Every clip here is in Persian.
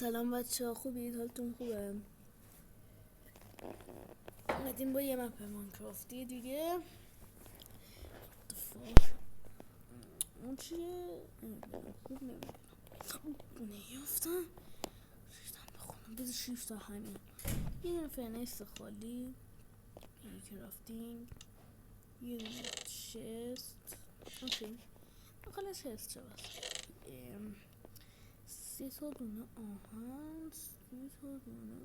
سلام بچه ها، خوبید؟ حالتون خوبه؟ اومدیم با یه مپ ماینکرافتی دیگه. اون چیه؟ خوب نیفتم ریختم بخونم بذار شیفت تا همین یه دونه فرنیس خالی، یه کرافتینگ، یه دونه چست. اوکی داخل چست چه بس 3 تا دونه آهن، 3 تا دونه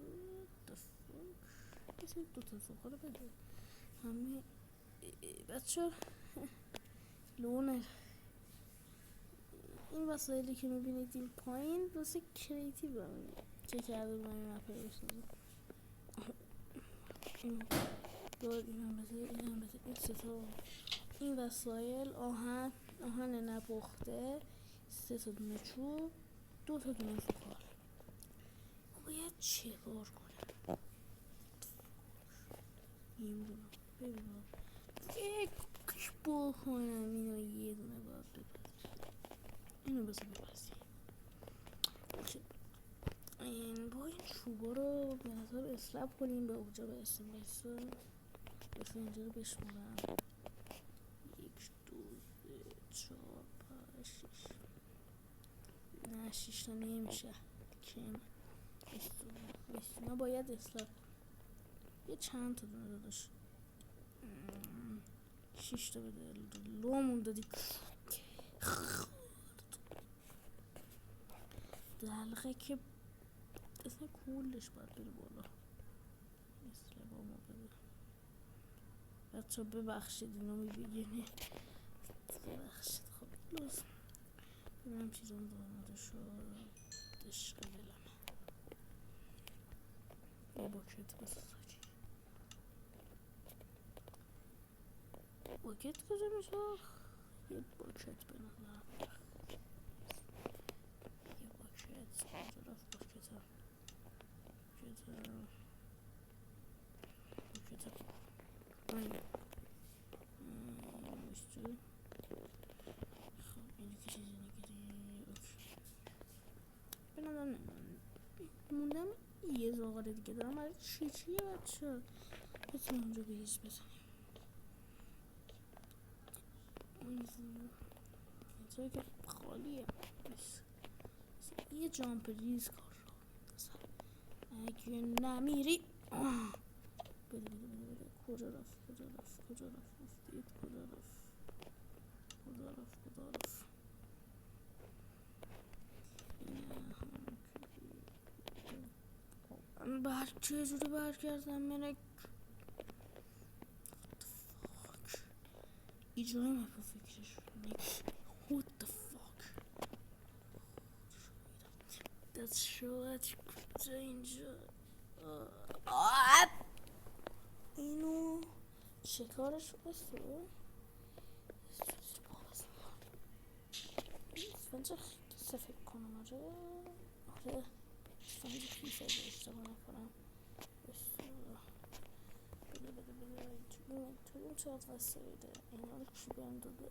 دفاق، یه 2 تا سخاره بده همه بچه لونه. این وسایلی که میبینید این پایین واسه کریتیو همینه چه کرده رو این مپه بسازم. این دار این هم بذار این ستا این وسایل آهن نپخته، 3 تا دونه چوب، 2 تا دونه سخار. باید چه کار کنم؟ این رو ببینم فکر بکنم اینو یه دونه باید بپذیم، اینو بذار بپذیم. با این چوبا رو به نظر اسلب کنیم به اونجا برسیم. مثل اینجا رو بشمارم 1 2 3 4 5 6 نه 6 تا نمیشه کم اینا باید اسلب یه چند تا دونه داشت 6 تا بده لومون دادی دلقه که اصلا کولش باید بره بالا. مثل با ما بده بچه ببخشید اینو میبینی ببخشید. خب لازم ببینم چیزان دارمده شد دشق دلم یه باکت بسازی. باکت کجا میشه؟ یه باکت بنظرم یه باکت کجا رفت باکت این مشتو. خب اینو که چیزی نگیری بنظرم موندم یه زاغاره دیگه دارم برای چیه بچه بتونم اونجا بیز بزنیم. اینجایی که خالیه یه جامپ ریز کار رو اگه نمیری بده کجا رفت افتید کجا رفت چه جوری برگردم منک ایجای مپا فکرش what the fuck that's شوات کجا اینجا اینو چه کارش بسته اسفنج خیلی فکر کنم آره اسفنج خیلی اشتباه نکنم بده تو چهات وسایده اینا رو کی بهم داده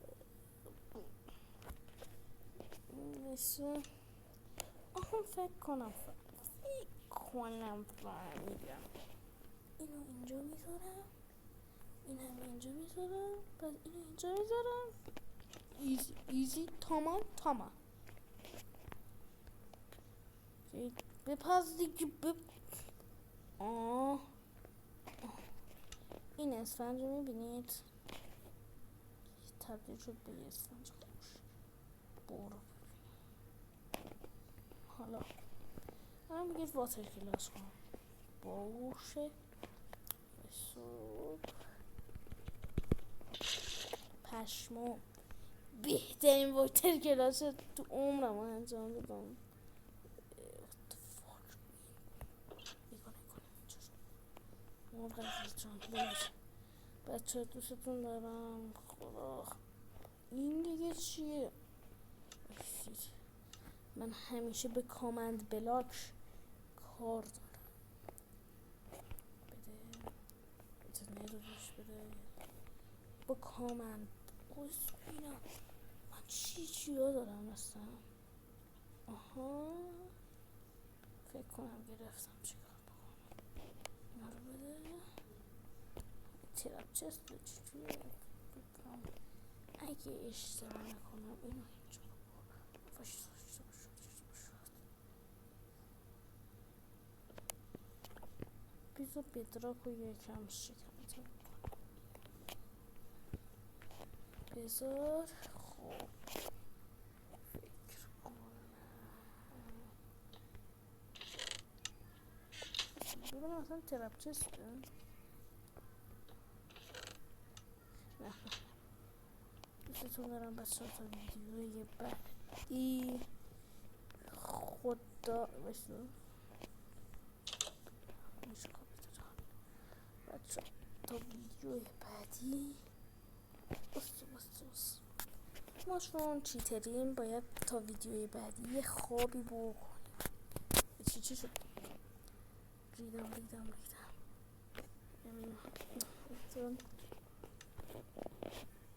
مثل فکر کنم فهمیدم. اینو اینجا میذارم این هم اینجا میذارم بعد اینو اینجا میذارم ایزی تمام بپز دیگه این اسفنج رو میبینید تبدیل شد به یه اسفنج خوش برو. حالا من بگید واتر کلاس کنم باشه پشمو بهترین واتر کلاس تو عمرم انجام دادم. مرغ جان بچه دوستتون دارم. خدا این دیگه چیه؟ من همیشه به کامند بلاک کار دارم. بده روش بده با کامند اینا من چی ها دارم اصلا. آها کنم گرفتم چیکار بکنم. اینا رو بده ترپ چست چجوریه بکنم اگه اشتباه نکنم اینو اینجا واشت بیزو بدراک رو یکم شکنتر بکنم بذار خب فکر کنم ببینم اصلا ترپ چسته نه دوستتون دارم بچه ها تا ویدیوی بعدی خدا بشنو بچه تا ویدیوی بعدی بس ما چون چیترین باید تا ویدیوی بعدی یه خوابی بکنیم چی شد ریدم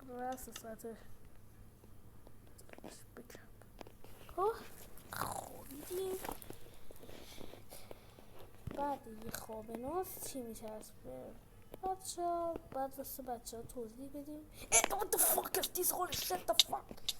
راست ساعته بکرم خوابیدیم بعد یه خواب ناز چی میچسبه بعد واسه بچه ها توضیح بدیم What the fuck is this? Holy shit the fuck